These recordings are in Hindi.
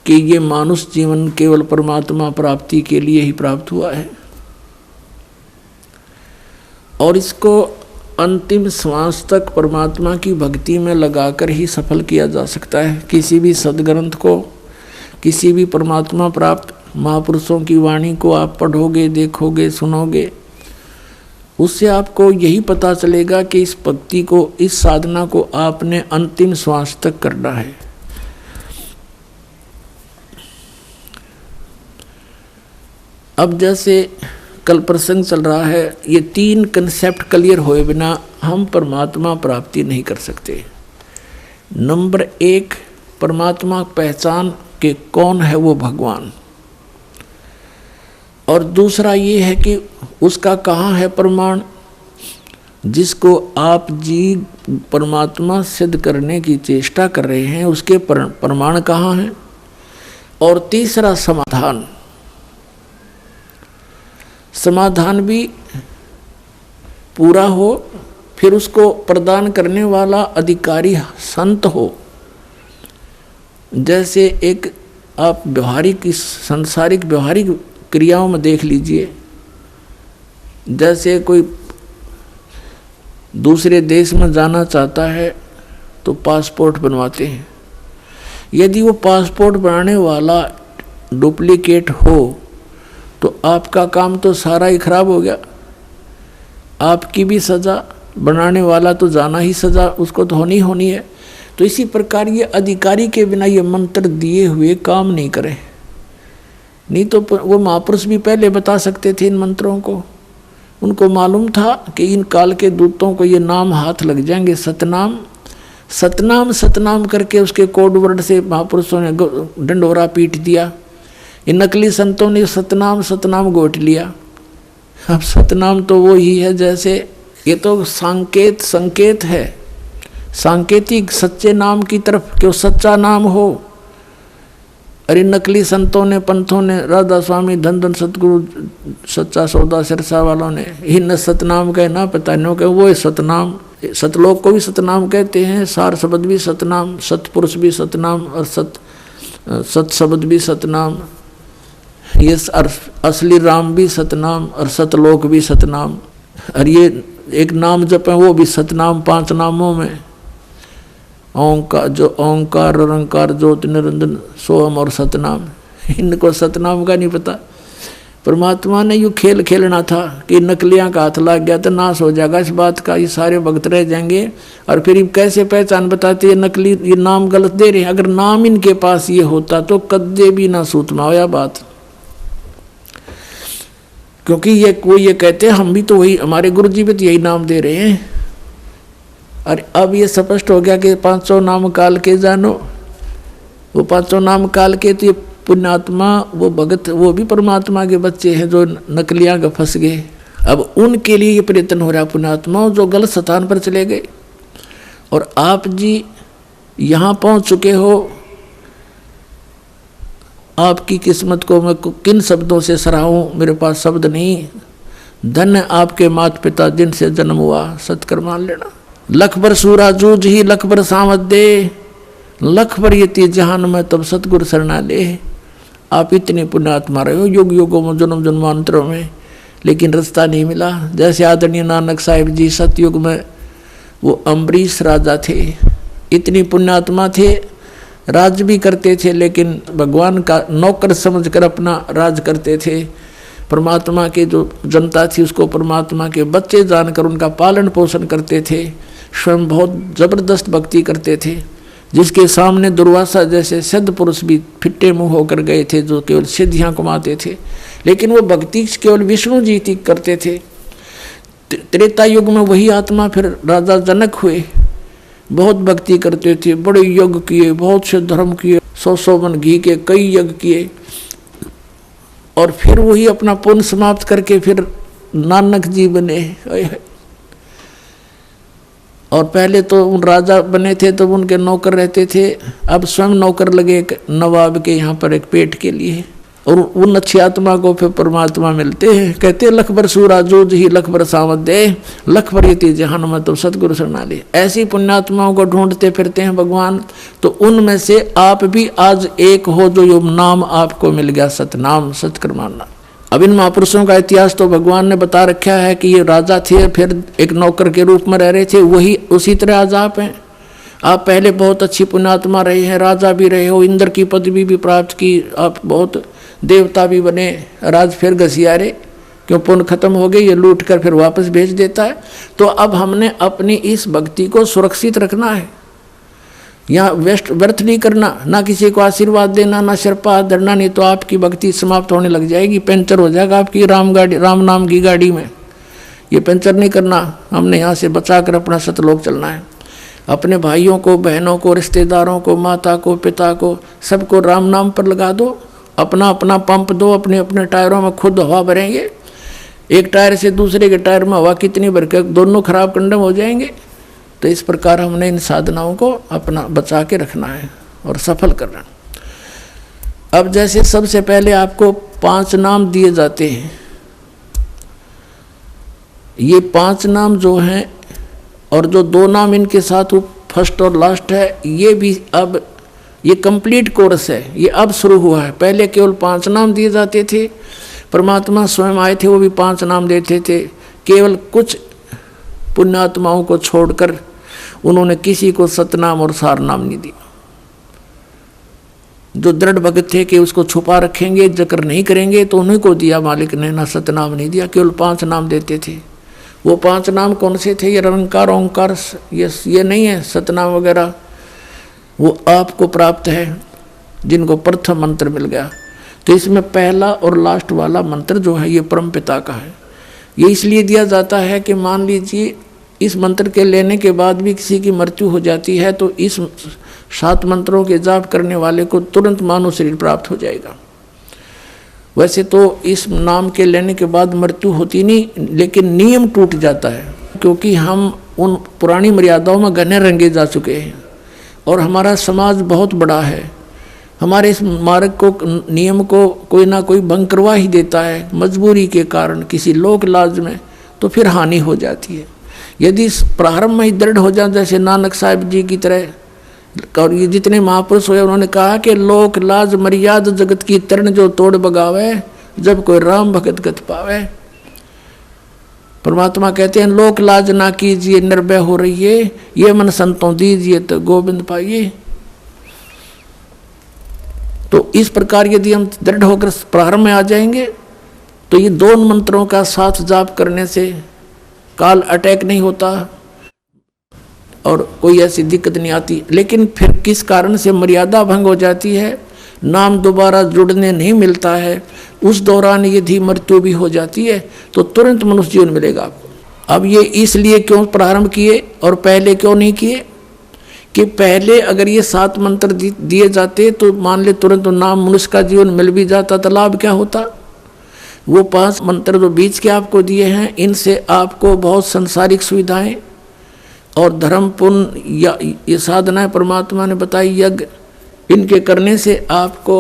कि ये मानुष जीवन केवल परमात्मा प्राप्ति के लिए ही प्राप्त हुआ है और इसको अंतिम श्वास तक परमात्मा की भक्ति में लगाकर ही सफल किया जा सकता है। किसी भी सद्ग्रंथ को, किसी भी परमात्मा प्राप्त महापुरुषों की वाणी को आप पढ़ोगे, देखोगे, सुनोगे, उससे आपको यही पता चलेगा कि इस भक्ति को, इस साधना को आपने अंतिम श्वास तक करना है। अब जैसे कल प्रसंग चल रहा है, ये 3 कंसेप्ट क्लियर हुए बिना हम परमात्मा प्राप्ति नहीं कर सकते। नंबर 1, परमात्मा पहचान के कौन है वो भगवान, और दूसरा ये है कि उसका कहाँ है प्रमाण, जिसको आप जी परमात्मा सिद्ध करने की चेष्टा कर रहे हैं, उसके प्रमाण कहाँ हैं। और तीसरा समाधान, समाधान भी पूरा हो, फिर उसको प्रदान करने वाला अधिकारी संत हो। जैसे एक आप व्यवहारिक, सांसारिक व्यवहारिक क्रियाओं में देख लीजिए, जैसे कोई दूसरे देश में जाना चाहता है तो पासपोर्ट बनवाते हैं। यदि वो पासपोर्ट बनाने वाला डुप्लीकेट हो तो आपका काम तो सारा ही खराब हो गया, आपकी भी सज़ा, बनाने वाला तो जाना ही सज़ा उसको तो होनी है। तो इसी प्रकार ये अधिकारी के बिना ये मंत्र दिए हुए काम नहीं करे। नहीं तो वो महापुरुष भी पहले बता सकते थे इन मंत्रों को, उनको मालूम था कि इन काल के दूतों को ये नाम हाथ लग जाएंगे, सतनाम सतनाम सतनाम करके उसके कोड वर्ड से महापुरुषों ने डंडोरा पीट दिया। इन नकली संतों ने सतनाम सतनाम गोट लिया। अब सतनाम तो वो ही है, जैसे ये तो संकेत है, सांकेतिक सच्चे नाम की तरफ कि वो सच्चा नाम हो। अरे नकली संतों ने, पंथों ने, राधा स्वामी, धन धन सतगुरु, सच्चा सौदा सिरसा वालों ने इन सतनाम कहे ना पता नहीं कहे, वो है सतनाम। सतलोक को भी सतनाम कहते हैं, सार शब्द भी सतनाम, सतपुरुष भी सतनाम और सत शब्द भी सतनाम, ये असली राम भी सतनाम और सतलोक भी सतनाम। और ये एक नाम जप है वो भी सतनाम, 5 नामों में ओंकार, जो ओंकार निरंकार ज्योति निरंजन सोहम और सतनाम, इनको सतनाम का नहीं पता। परमात्मा ने यूँ खेल खेलना था कि नकलियाँ का हाथ लग गया तो नाश हो जाएगा इस बात का, ये सारे भक्त रह जाएंगे। और फिर कैसे पहचान बताते ये नकली, ये नाम गलत दे रहे हैं। अगर नाम इनके पास ये होता तो कद्दे भी ना सूतमा होया बात, क्योंकि ये कोई ये कहते हैं हम भी तो वही, हमारे गुरु जी भी तो यही नाम दे रहे हैं। और अब ये स्पष्ट हो गया कि 500 नाम काल के जानो, वो 500 नाम काल के, तो ये पुण्यात्मा, वो भगत, वो भी परमात्मा के बच्चे हैं जो नकलियाँ का फंस गए। अब उनके लिए ये प्रयत्न हो रहा है पुण्यात्मा जो गलत स्थान पर चले गए। और आप जी यहाँ पहुँच चुके हो, आपकी किस्मत को मैं किन शब्दों से सराहूँ, मेरे पास शब्द नहीं। धन्य आपके माता पिता जिनसे जन्म हुआ, सत्कर मान लेना। लख बर सूरा जूझ ही लख बर सामत दे, लख बर यति जहान में तब सतगुरु शरणा ले। आप इतने पुण्यात्मा रहे हो युग युगों में, जन्म जन्मांतरों में, लेकिन रास्ता नहीं मिला। जैसे आदरणीय नानक साहिब जी सतयुग में वो अम्बरीश राजा थे, इतनी पुण्यात्मा थे, राज भी करते थे, लेकिन भगवान का नौकर समझकर अपना राज करते थे। परमात्मा के जो जनता थी उसको परमात्मा के बच्चे जानकर उनका पालन पोषण करते थे। स्वयं बहुत जबरदस्त भक्ति करते थे, जिसके सामने दुर्वासा जैसे सिद्ध पुरुष भी फिट्टे मुंह होकर गए थे, जो केवल सिद्धियां कमाते थे, लेकिन वो भक्ति केवल विष्णु जी की करते थे। त्रेता युग में वही आत्मा फिर राजा जनक हुए, बहुत भक्ति करते थे, बड़े यज्ञ किए, बहुत से धर्म किए, 100 मन घी के कई यज्ञ किए। और फिर वही अपना पुण्य समाप्त करके फिर नानक जी बने। और पहले तो उन राजा बने थे तो उनके नौकर रहते थे, अब स्वयं नौकर लगे एक नवाब के यहाँ पर एक पेट के लिए। और उन अच्छी आत्मा को फिर परमात्मा मिलते हैं। कहते हैं लख भर सूरा जूझ ही लख भर सावत दे, लख भर यति जहान में तो सतगुरु शरणाली। ऐसी पुण्यात्माओं को ढूंढते फिरते हैं भगवान। तो उनमें से आप भी आज एक हो जो यो नाम आपको मिल गया, सतनाम सतकर्माना। अब इन महापुरुषों का इतिहास तो भगवान ने बता रखा है कि ये राजा थे, फिर एक नौकर के रूप में रह रहे थे, वही उसी तरह आज आप हैं। आप पहले बहुत अच्छी पुण्यात्मा रहे हैं, राजा भी रहे हो, इंद्र की पदवी भी प्राप्त की, आप बहुत देवता भी बने, राज फिर घसियारे, क्यों पुण्य खत्म हो गई, ये लूट कर फिर वापस भेज देता है। तो अब हमने अपनी इस भक्ति को सुरक्षित रखना है, यहाँ व्यर्थ नहीं करना, ना किसी को आशीर्वाद देना, ना सिरपा धरना, नहीं तो आपकी भक्ति समाप्त होने लग जाएगी, पंचर हो जाएगा आपकी राम नाम की गाड़ी में। ये पंचर नहीं करना, हमने यहाँ से बचा कर अपना सतलोक चलना है। अपने भाइयों को, बहनों को, रिश्तेदारों को, माता को, पिता को, सबको राम नाम पर लगा दो, अपना अपना पंप दो, अपने अपने टायरों में खुद हवा भरेंगे। एक टायर से दूसरे के टायर में हवा कितनी भर के दोनों खराब कंडम हो जाएंगे। तो इस प्रकार हमने इन साधनाओं को अपना बचा के रखना है और सफल करना। अब जैसे सबसे पहले आपको 5 नाम दिए जाते हैं, ये 5 नाम जो हैं और जो 2 नाम इनके साथ वो फर्स्ट और लास्ट है, ये भी अब ये कंप्लीट कोर्स है, ये अब शुरू हुआ है। पहले केवल 5 नाम दिए जाते थे, परमात्मा स्वयं आए थे, वो भी 5 नाम देते थे। केवल कुछ पुण्यात्माओं को छोड़कर उन्होंने किसी को सतनाम और सार नाम नहीं दिया। जो दृढ़ भगत थे कि उसको छुपा रखेंगे, जिक्र नहीं करेंगे, तो उन्हीं को दिया मालिक ने, ना सतनाम नहीं दिया, केवल 5 नाम देते थे। वो 5 नाम कौन से थे? ये निरंकार ओंकार, ये नहीं है सतनाम वगैरह, वो आपको प्राप्त है जिनको प्रथम मंत्र मिल गया। तो इसमें पहला और लास्ट वाला मंत्र जो है ये परम पिता का है। ये इसलिए दिया जाता है कि मान लीजिए इस मंत्र के लेने के बाद भी किसी की मृत्यु हो जाती है तो इस 7 मंत्रों के जाप करने वाले को तुरंत मानव शरीर प्राप्त हो जाएगा। वैसे तो इस नाम के लेने के बाद मृत्यु होती नहीं, लेकिन नियम टूट जाता है, क्योंकि हम उन पुरानी मर्यादाओं में घने रंगे जा चुके हैं और हमारा समाज बहुत बड़ा है। हमारे इस मार्ग को, नियम को कोई ना कोई भंग करवा ही देता है मजबूरी के कारण, किसी लोक लाज में, तो फिर हानि हो जाती है। यदि प्रारंभ में ही दृढ़ हो जाए, जैसे नानक साहिब जी की तरह, और ये जितने महापुरुष हुए उन्होंने कहा कि लोक लाज मर्याद जगत की तरण जो तोड़ बगावे, जब कोई राम भगत गत पावे। परमात्मा कहते हैं लोक लाज ना कीजिए निर्भय हो रही है, ये मन संतों दीजिए तो गोविंद पाइए। तो इस प्रकार यदि हम दृढ़ होकर प्रारंभ में आ जाएंगे तो ये 2 मंत्रों का साथ जाप करने से काल अटैक नहीं होता और कोई ऐसी दिक्कत नहीं आती। लेकिन फिर किस कारण से मर्यादा भंग हो जाती है, नाम दोबारा जुड़ने नहीं मिलता है, उस दौरान यदि मृत्यु भी हो जाती है तो तुरंत मनुष्य जीवन मिलेगा आपको। अब ये इसलिए क्यों प्रारंभ किए और पहले क्यों नहीं किए कि पहले अगर ये 7 मंत्र दिए जाते तो मान ले तुरंत नाम मनुष्य का जीवन मिल भी जाता तो लाभ क्या होता। वो 5 मंत्र जो बीच के आपको दिए हैं, इनसे आपको बहुत संसारिक सुविधाएं और धर्म पुण्य या ये साधनाएं परमात्मा ने बताई, यज्ञ, इनके करने से आपको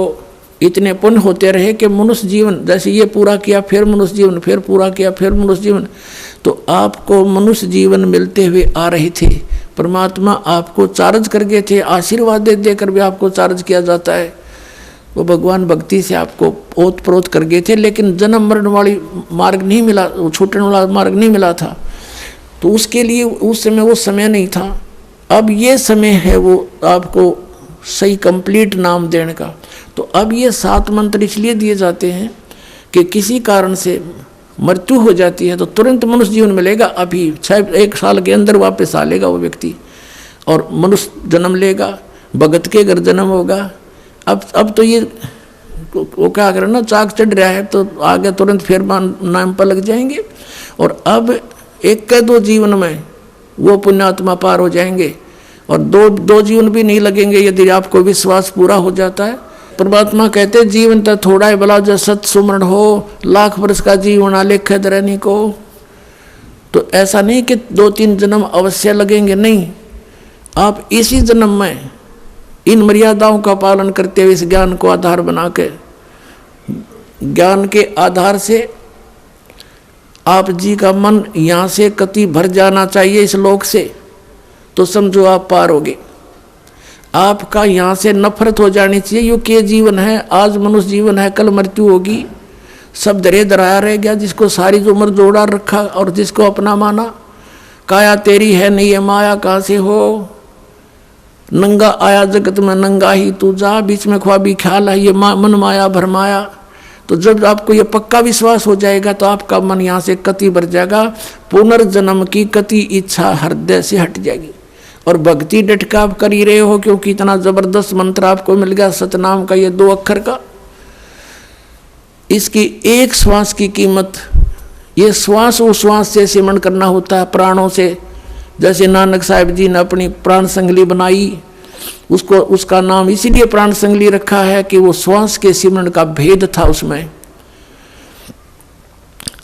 इतने पुण्य होते रहे कि मनुष्य जीवन, जैसे ये पूरा किया फिर मनुष्य जीवन, फिर पूरा किया फिर मनुष्य जीवन, तो आपको मनुष्य जीवन मिलते हुए आ रहे थे। परमात्मा आपको चार्ज कर गए थे, आशीर्वाद दे देकर भी आपको चार्ज किया जाता है। वो भगवान भक्ति से आपको ओत प्रोत कर गए थे, लेकिन जन्म मरण वाली मार्ग नहीं मिला, वो छूटने वाला मार्ग नहीं मिला था। तो उसके लिए उस समय वो समय नहीं था। अब ये समय है वो आपको सही कंप्लीट नाम देने का। तो अब ये 7 मंत्र इसलिए दिए जाते हैं कि किसी कारण से मृत्यु हो जाती है तो तुरंत मनुष्य जीवन मिलेगा, अभी 1 साल के अंदर वापस आ लेगा वो व्यक्ति और मनुष्य जन्म लेगा, भगत के घर जन्म होगा। अब तो ये वो क्या करें ना, चाक चढ़ रहा है तो आगे तुरंत फिर नाम पर लग जाएंगे। और अब 1-2 जीवन में वो पुण्यात्मा पार हो जाएंगे और 2 जीवन भी नहीं लगेंगे यदि आपको विश्वास पूरा हो जाता है। परमात्मा कहते जीवन तो थोड़ा है भला जो सत सुमरण हो, लाख वर्ष का जीवन आलेख धरनी को। तो ऐसा नहीं कि 2-3 जन्म अवश्य लगेंगे, नहीं, आप इसी जन्म में इन मर्यादाओं का पालन करते हुए इस ज्ञान को आधार बना के ज्ञान के आधार से आप जी का मन यहाँ से कति भर जाना चाहिए इस लोक से, तो समझो आप पार होगे। आपका यहाँ से नफरत हो जानी चाहिए, यो के जीवन है, आज मनुष्य जीवन है, कल मृत्यु होगी, सब दरे दराया रह गया, जिसको सारी उम्र जोड़ा रखा और जिसको अपना माना। काया तेरी है नहीं है माया कहाँ से हो, नंगा आया जगत में नंगा ही तू जा, बीच में ख्वाबी ख्याल है ये मन माया भरमाया। तो जब आपको ये पक्का विश्वास हो जाएगा तो आपका मन यहाँ से कति भर जाएगा, पुनर्जन्म की कति इच्छा हृदय से हट जाएगी। और भक्ति डट का आप कर ही रहे हो, क्योंकि इतना जबरदस्त मंत्र आपको मिल गया सतनाम का, ये 2 अक्षर का। इसकी एक श्वास की कीमत, ये श्वास उश्वास से सिमरण करना होता है, प्राणों से। जैसे नानक साहिब जी ने अपनी प्राण संगली बनाई, उसको उसका नाम इसीलिए प्राण संगली रखा है कि वो श्वास के सिमरण का भेद था उसमें।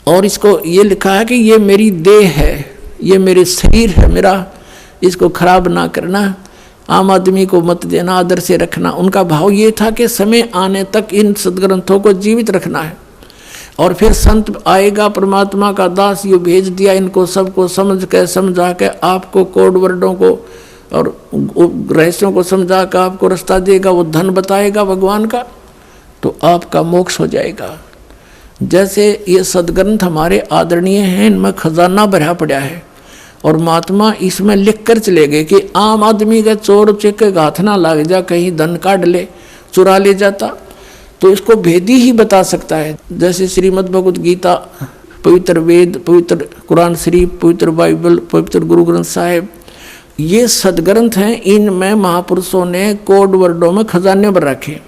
और इसको ये लिखा है कि ये मेरी देह है, ये मेरे शरीर है मेरा, इसको खराब ना करना, आम आदमी को मत देना, आदर से रखना। उनका भाव ये था कि समय आने तक इन सदग्रंथों को जीवित रखना है। और फिर संत आएगा, परमात्मा का दास ये भेज दिया, इनको सबको समझा के आपको कोड वर्डों को और रहस्यों को समझा कर आपको रास्ता देगा, वो धन बताएगा भगवान का, तो आपका मोक्ष हो जाएगा। जैसे ये सदग्रंथ हमारे आदरणीय हैं, इनमें खजाना भरा पड़ा है और महात्मा इसमें लिख कर चले गए कि आम आदमी का चोर चेक के हाथ ना लग जा, कहीं धन काट ले, चुरा ले जाता, तो इसको भेदी ही बता सकता है। जैसे श्रीमद् भगवत गीता, पवित्र वेद, पवित्र कुरान शरीफ, पवित्र बाइबल, पवित्र गुरु ग्रंथ साहिब, ये सदग्रंथ हैं, इनमें महापुरुषों ने कोड वर्डों में खजाने भर रखे।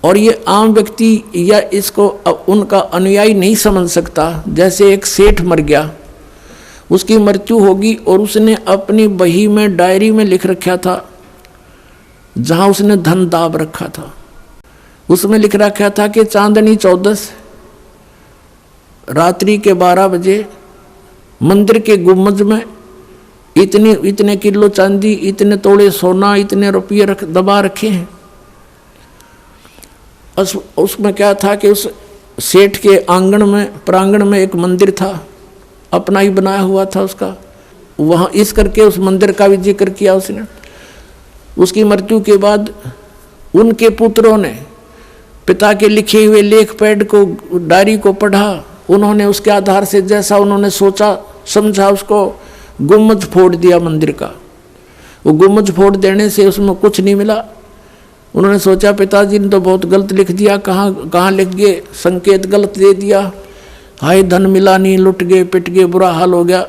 और ये आम व्यक्ति या इसको उनका अनुयायी नहीं समझ सकता। जैसे एक सेठ मर गया, उसकी मृत्यु होगी और उसने अपनी बही में डायरी में लिख रखा था, जहाँ उसने धन दाब रखा था, उसमें लिख रखा था कि चांदनी 14 रात्रि के 12 बजे मंदिर के गुम्बद में इतने किलो चांदी, इतने तोड़े सोना, इतने रुपये दबा रखे हैं। उसमें क्या था कि उस सेठ के आंगन में, प्रांगण में एक मंदिर था, अपना ही बनाया हुआ था उसका, वहाँ इस करके उस मंदिर का भी जिक्र किया उसने। उसकी मृत्यु के बाद उनके पुत्रों ने पिता के लिखे हुए लेख पैड को, डायरी को पढ़ा, उन्होंने उसके आधार से जैसा उन्होंने सोचा समझा, उसको गुम्बद फोड़ दिया मंदिर का। वो गुम्बद फोड़ देने से उसमें कुछ नहीं मिला। उन्होंने सोचा पिताजी ने तो बहुत गलत लिख दिया, कहाँ लिख गए, संकेत गलत दे दिया, हाय धन मिला नहीं, लुट गए, पिट गए, बुरा हाल हो गया।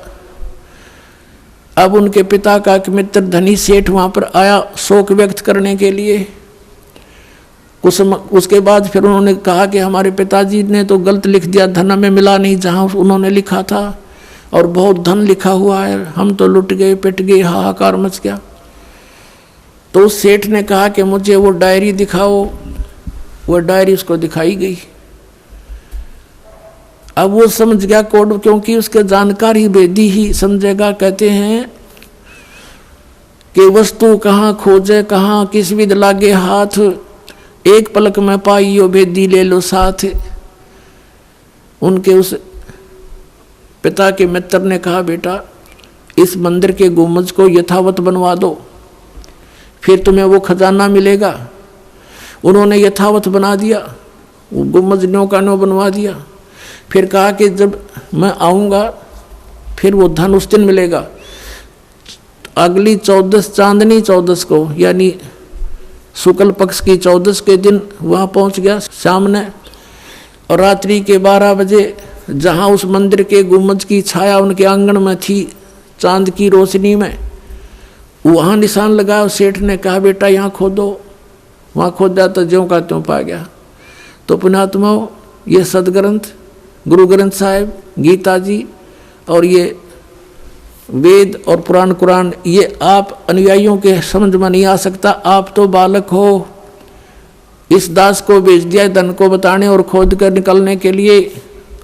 अब उनके पिता का एक मित्र धनी सेठ वहाँ पर आया शोक व्यक्त करने के लिए। उसके बाद फिर उन्होंने कहा कि हमारे पिताजी ने तो गलत लिख दिया, धन हमें मिला नहीं जहाँ उन्होंने लिखा था, और बहुत धन लिखा हुआ है, हम तो लुट गए, पिट गए, हाहाकार मच गया। तो उस सेठ ने कहा कि मुझे वो डायरी दिखाओ। वो डायरी उसको दिखाई गई। अब वो समझ गया कोड, क्योंकि उसके जानकार ही वेदी ही समझेगा। कहते हैं कि वस्तु कहाँ खोजे, कहाँ किस विध लागे हाथ, एक पलक में पाइयो भेदी ले लो साथ। उनके उस पिता के मित्र ने कहा बेटा इस मंदिर के गुम्बद को यथावत बनवा दो, फिर तुम्हें वो खजाना मिलेगा। उन्होंने यथावत बना दिया, वो गुम्बद न्यों का न्यों बनवा दिया। फिर कहा कि जब मैं आऊँगा फिर वो धन उस दिन मिलेगा। अगली 14 चांदनी 14 को, यानी शुक्ल पक्ष की 14 के दिन वहाँ पहुँच गया सामने। और रात्रि के 12 बजे जहाँ उस मंदिर के गुम्बद की छाया उनके आंगन में थी, चांद की रोशनी में, वहाँ निशान लगाया। सेठ ने कहा बेटा यहाँ खोदो। वहाँ खोदा तो ज्यों का त्यों पा गया। तो पुण्यात्माओं, ये सदग्रंथ गुरु ग्रंथ साहिब, गीता जी और ये वेद और पुराण कुरान, ये आप अनुयायियों के समझ में नहीं आ सकता। आप तो बालक हो। इस दास को भेज दिया धन को बताने और खोद कर निकलने के लिए।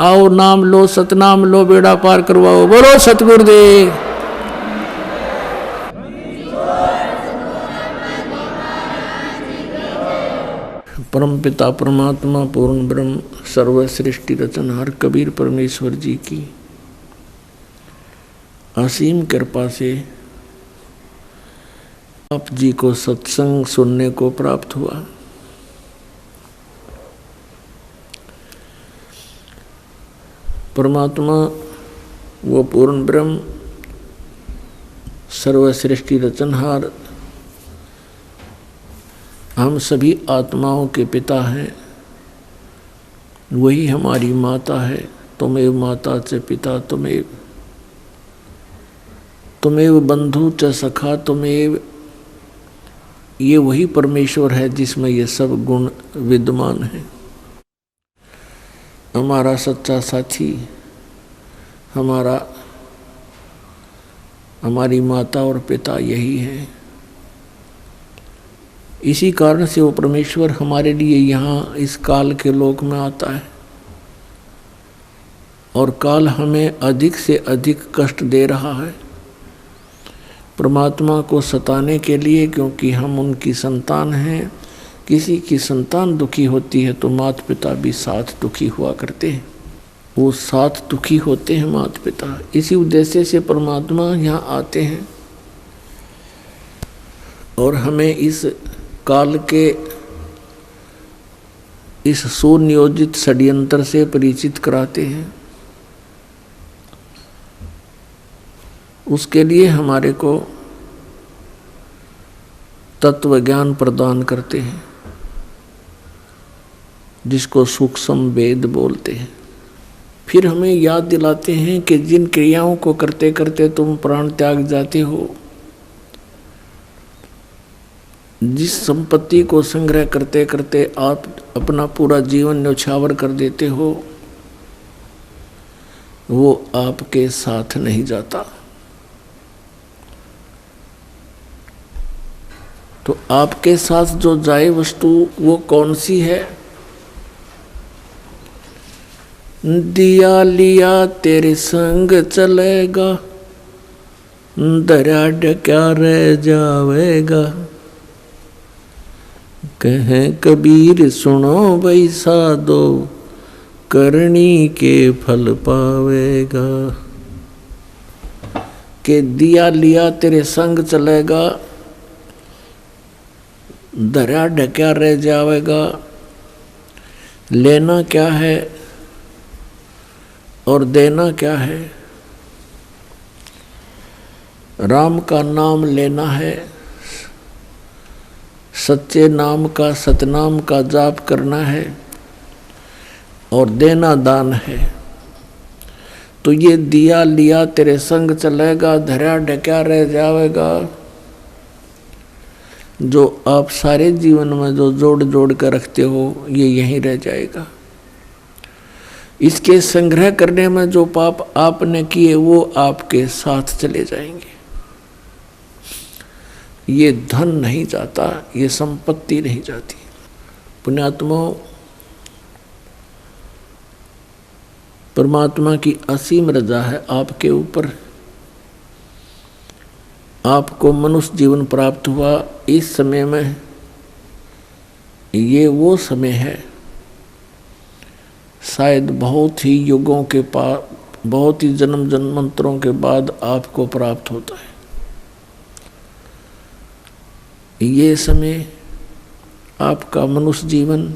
आओ नाम लो, सतनाम लो, बेड़ा पार करवाओ। बोलो सतगुरुदेव। परम पिता परमात्मा पूर्ण ब्रह्म सर्व सृष्टि रचनहार कबीर परमेश्वर जी की असीम कृपा से आप जी को सत्संग सुनने को प्राप्त हुआ। परमात्मा वो पूर्ण ब्रह्म सर्व सृष्टि रचनहार हम सभी आत्माओं के पिता हैं, वही हमारी माता है। तुमेव माता च पिता तुमेव बंधु च सखा तुमेव, ये वही परमेश्वर है जिसमें ये सब गुण विद्यमान है। हमारा सच्चा साथी हमारी माता और पिता यही है। इसी कारण से वो परमेश्वर हमारे लिए यहाँ इस काल के लोक में आता है और काल हमें अधिक से अधिक कष्ट दे रहा है परमात्मा को सताने के लिए, क्योंकि हम उनकी संतान हैं। किसी की संतान दुखी होती है तो माता पिता भी साथ दुखी हुआ करते हैं, वो साथ दुखी होते हैं माता पिता। इसी उद्देश्य से परमात्मा यहाँ आते हैं और हमें इस काल के इस सुनियोजित षड्यंत्र से परिचित कराते हैं। उसके लिए हमारे को तत्व ज्ञान प्रदान करते हैं, जिसको सूक्ष्म वेद बोलते हैं। फिर हमें याद दिलाते हैं कि जिन क्रियाओं को करते करते तुम प्राण त्याग जाते हो, जिस संपत्ति को संग्रह करते करते आप अपना पूरा जीवन न्यौछावर कर देते हो, वो आपके साथ नहीं जाता। तो आपके साथ जो जाए वस्तु वो कौन सी है? दिया लिया तेरे संग चलेगा, दरिया ढक्या रह जावेगा। कहें कबीर सुनो भाई साधो, करनी के फल पावेगा। के दिया लिया तेरे संग चलेगा, दरिया ढक्या रह जावेगा। लेना क्या है और देना क्या है? राम का नाम लेना है, सच्चे नाम का सतनाम का जाप करना है और देना दान है। तो ये दिया लिया तेरे संग चलेगा, दरिया ढक्या रह जावेगा, जो आप सारे जीवन में जो जोड़ जोड़ कर रखते हो ये यहीं रह जाएगा। इसके संग्रह करने में जो पाप आपने किए वो आपके साथ चले जाएंगे। ये धन नहीं जाता, ये संपत्ति नहीं जाती। पुण्यात्मा, परमात्मा की असीम रजा है आपके ऊपर। आपको मनुष्य जीवन प्राप्त हुआ इस समय में, ये वो समय है शायद बहुत ही युगों के बहुत ही जन्म जन्मांतरों के बाद आपको प्राप्त होता है। ये समय आपका मनुष्य जीवन,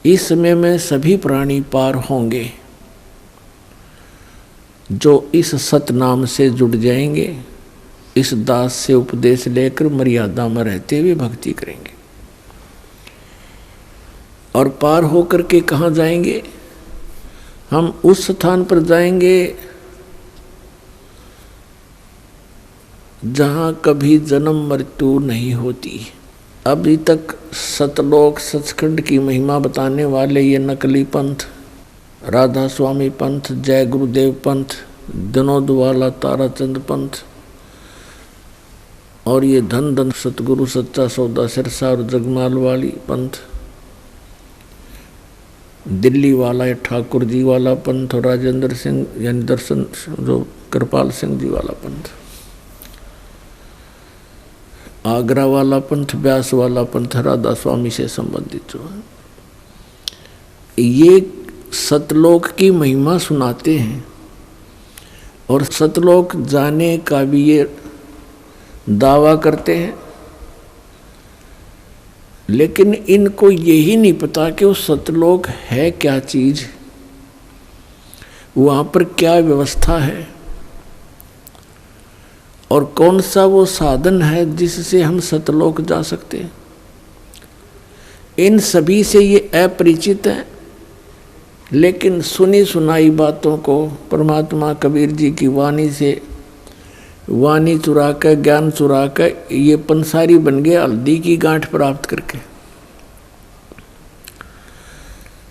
इस समय में सभी प्राणी पार होंगे जो इस सतनाम से जुड़ जाएंगे, इस दास से उपदेश लेकर मर्यादा में रहते हुए भक्ति करेंगे। और पार होकर के कहाँ जाएंगे? हम उस स्थान पर जाएंगे जहाँ कभी जन्म मृत्यु नहीं होती। अभी तक सतलोक सचखंड की महिमा बताने वाले ये नकली पंथ, राधा स्वामी पंथ, जय गुरुदेव पंथ, विनोद वाला ताराचंद पंथ और ये धन धन सतगुरु सच्चा सौदा सिरसा और जगमाल वाली पंथ, दिल्ली वाला या ठाकुर जी वाला पंथ और राजेंद्र सिंह यानी दर्शन जो कृपाल सिंह जी वाला पंथ, आगरा वाला पंथ, व्यास वाला पंथ राधा स्वामी से संबंधित जो है, ये सतलोक की महिमा सुनाते हैं और सतलोक जाने का भी ये दावा करते हैं, लेकिन इनको यही नहीं पता कि वो सतलोक है क्या चीज, वहाँ पर क्या व्यवस्था है और कौन सा वो साधन है जिससे हम सतलोक जा सकते हैं। इन सभी से ये अपरिचित हैं, लेकिन सुनी सुनाई बातों को परमात्मा कबीर जी की वाणी से, वाणी चुरा कर, ज्ञान चुरा कर ये पंसारी बन गए हल्दी की गांठ प्राप्त करके।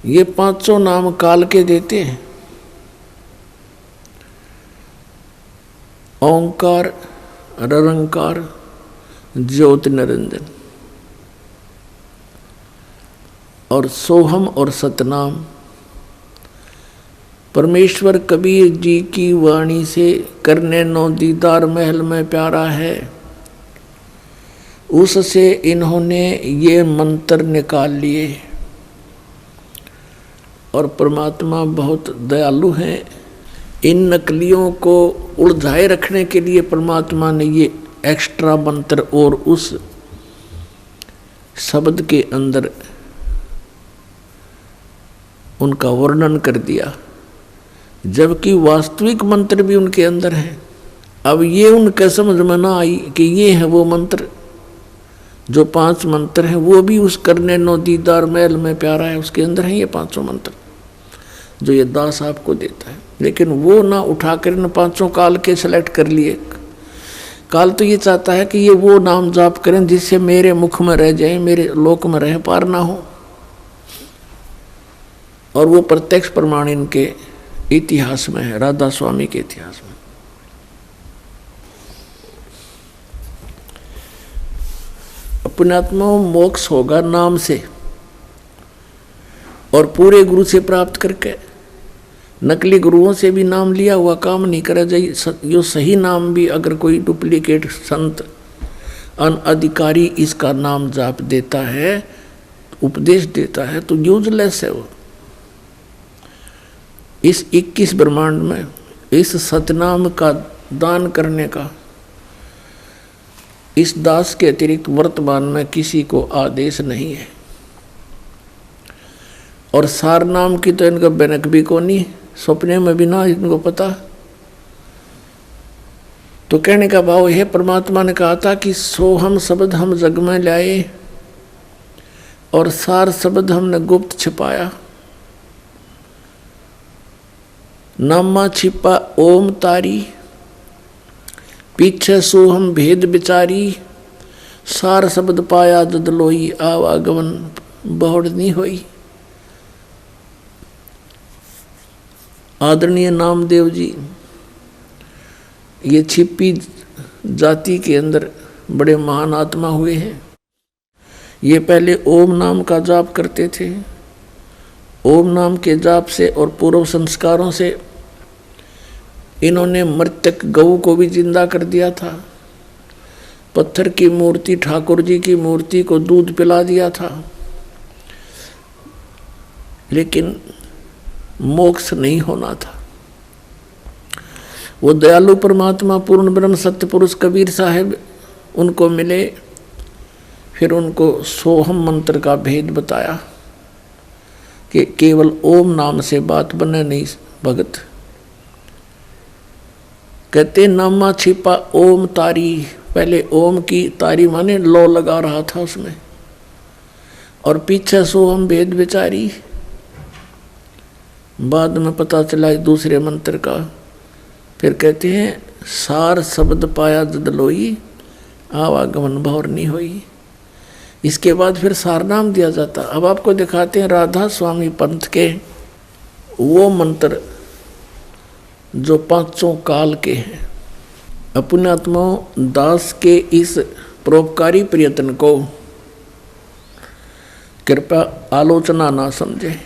ये 500 नाम काल के देते हैं, ओंकार, निरंकार, ज्योति निरंजन और सोहम और सतनाम। परमेश्वर कबीर जी की वाणी से करने नो दीदार महल में प्यारा है, उससे इन्होंने ये मंत्र निकाल लिए। और परमात्मा बहुत दयालु हैं, इन नकलियों को उलझाए रखने के लिए परमात्मा ने ये एक्स्ट्रा मंत्र और उस शब्द के अंदर उनका वर्णन कर दिया, जबकि वास्तविक मंत्र भी उनके अंदर है। अब ये उनके समझ में ना आई कि ये है वो मंत्र, जो 5 मंत्र हैं वो भी उस करने नो दीदार महल में प्यारा है, उसके अंदर है ये 500 मंत्र जो ये दास आपको देता है। लेकिन वो ना उठाकर इन 500 काल के सेलेक्ट कर लिए। काल तो ये चाहता है कि ये वो नाम जाप करें जिससे मेरे मुख में रह जाए, मेरे लोक में रह पार ना हो, और वो प्रत्यक्ष प्रमाण इनके इतिहास में है, राधा स्वामी के इतिहास में। पुण्यात्मा मोक्ष होगा नाम से और पूरे गुरु से प्राप्त करके। नकली गुरुओं से भी नाम लिया हुआ काम नहीं करा जाए। जो सही नाम भी अगर कोई डुप्लीकेट संत अनअधिकारी इसका नाम जाप देता है, उपदेश देता है, तो यूजलेस है वो। इस 21 ब्रह्मांड में इस सतनाम का दान करने का इस दास के अतिरिक्त वर्तमान में किसी को आदेश नहीं है। और सार नाम की तो इनका बनक भी को नहीं, सपने में भी ना इनको पता। तो कहने का भाव यह, परमात्मा ने कहा था कि सोहम शब्द हम जग में लाए और सार शब्द हमने गुप्त छिपाया। नामा छिपा ओम तारी, पीछे सोहम भेद बिचारी, सार शब्द पाया जद लोई, आवागमन बहुड़ नहीं होई। आदरणीय नामदेव जी ये छिपी जाति के अंदर बड़े महान आत्मा हुए हैं। ये पहले ओम नाम का जाप करते थे। ओम नाम के जाप से और पूर्व संस्कारों से इन्होंने मृतक गऊ को भी जिंदा कर दिया था। पत्थर की मूर्ति, ठाकुर जी की मूर्ति को दूध पिला दिया था, लेकिन मोक्ष नहीं होना था। वो दयालु परमात्मा पूर्ण ब्रह्म सत्य पुरुष कबीर साहब उनको मिले, फिर उनको सोहम मंत्र का भेद बताया कि केवल ओम नाम से बात बने नहीं भगत। कहते नामा छिपा ओम तारी, पहले ओम की तारी माने लो लगा रहा था उसमें, और पीछे सोहम भेद विचारी। बाद में पता चला दूसरे मंत्र का। फिर कहते हैं सार शब्द पाया जद लोई, आवागमन भौर नहीं हुई। इसके बाद फिर सार नाम दिया जाता। अब आपको दिखाते हैं राधा स्वामी पंथ के वो मंत्र जो 500 काल के हैं। अपने आत्माओं दास के इस परोपकारी प्रयत्न को कृपया आलोचना ना समझे,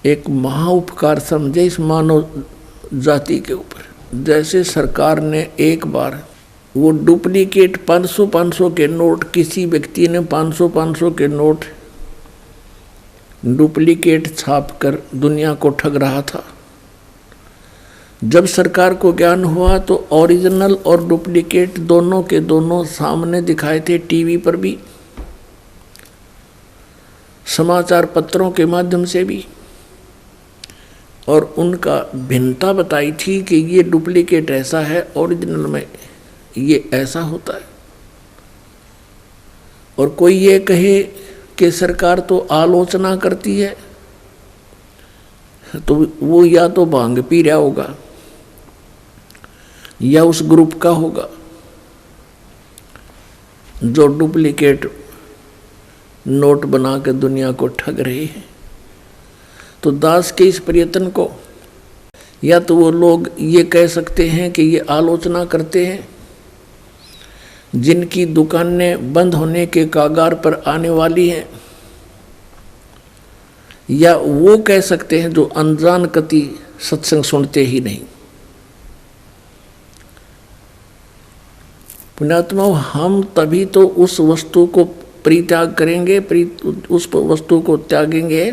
एक महाउपकार समझे इस मानव जाति के ऊपर। जैसे सरकार ने एक बार वो डुप्लीकेट 500 के नोट, किसी व्यक्ति ने 500 के नोट डुप्लीकेट छाप कर दुनिया को ठग रहा था। जब सरकार को ज्ञान हुआ तो ओरिजिनल और डुप्लीकेट दोनों के दोनों सामने दिखाए थे, टीवी पर भी, समाचार पत्रों के माध्यम से भी, और उनका भिन्नता बताई थी कि ये डुप्लीकेट ऐसा है, ओरिजिनल में ये ऐसा होता है। और कोई ये कहे कि सरकार तो आलोचना करती है, तो वो या तो भांग पी रहा होगा या उस ग्रुप का होगा जो डुप्लीकेट नोट बना के दुनिया को ठग रहे हैं। तो दास के इस प्रयत्न को या तो वो लोग ये कह सकते हैं कि ये आलोचना करते हैं जिनकी दुकानें बंद होने के कगार पर आने वाली हैं, या वो कह सकते हैं जो अनजान कति सत्संग सुनते ही नहीं। पुण्यात्मा, हम तभी तो उस वस्तु को परित्याग करेंगे, उस वस्तु को त्यागेंगे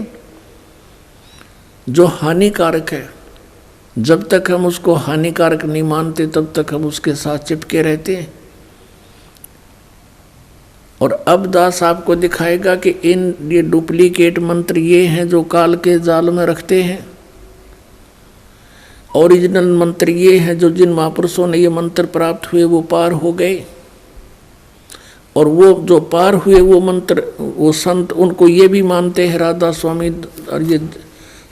जो हानिकारक है। जब तक हम उसको हानिकारक नहीं मानते तब तक हम उसके साथ चिपके रहते हैं। और अब दास आपको दिखाएगा कि ये डुप्लीकेट मंत्र ये हैं जो काल के जाल में रखते हैं, ओरिजिनल मंत्र ये हैं जो जिन महापुरुषों ने ये मंत्र प्राप्त हुए वो पार हो गए। और वो जो पार हुए वो मंत्र, वो संत उनको ये भी मानते हैं, राधा स्वामी और ये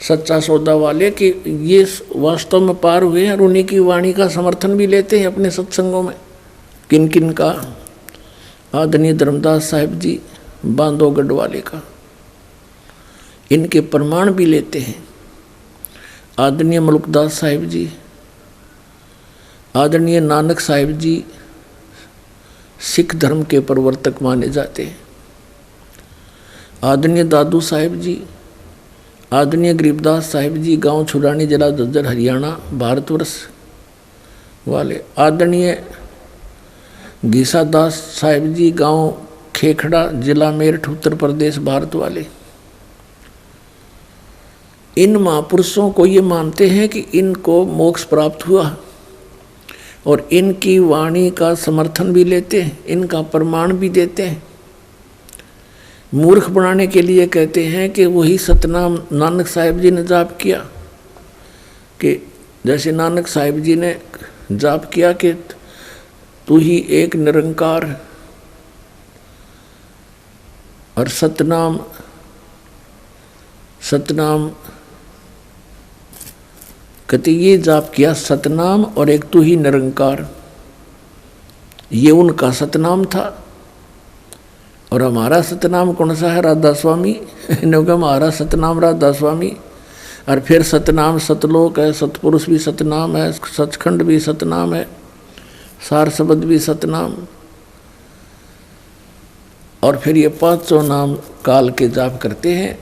सच्चा सौदा वाले, कि ये वास्तव में पार हुए हैं, और उन्हीं की वाणी का समर्थन भी लेते हैं अपने सत्संगों में। किन किन का? आदरणीय धर्मदास साहिब जी बांधवगढ़ वाले का, इनके प्रमाण भी लेते हैं। आदरणीय मलुकदास साहिब जी, आदरणीय नानक साहिब जी सिख धर्म के प्रवर्तक माने जाते हैं। आदरणीय दादू साहिब जी, आदरणीय गरीबदास साहिब जी गांव छुरानी, जिला झज्जर, हरियाणा, भारतवर्ष वाले। आदरणीय गीसा दास साहिब जी गांव खेखड़ा, जिला मेरठ, उत्तर प्रदेश, भारत वाले। इन महापुरुषों को ये मानते हैं कि इनको मोक्ष प्राप्त हुआ, और इनकी वाणी का समर्थन भी लेते हैं, इनका प्रमाण भी देते हैं। मूर्ख बनाने के लिए कहते हैं कि वही सतनाम नानक साहिब जी ने जाप किया, कि जैसे नानक साहिब जी ने जाप किया कि तू ही एक निरंकार, और सतनाम कहते ये जाप किया, सतनाम और एक तू ही निरंकार, ये उनका सतनाम था। और हमारा सतनाम कौन सा है? राधा स्वामी। इन्होंने हमारा सतनाम राधा स्वामी। और फिर सतनाम सतलोक है, सतपुरुष भी सतनाम है, सचखंड भी सतनाम है, सार शब्द भी सतनाम, और फिर ये 500 नाम काल के जाप करते हैं।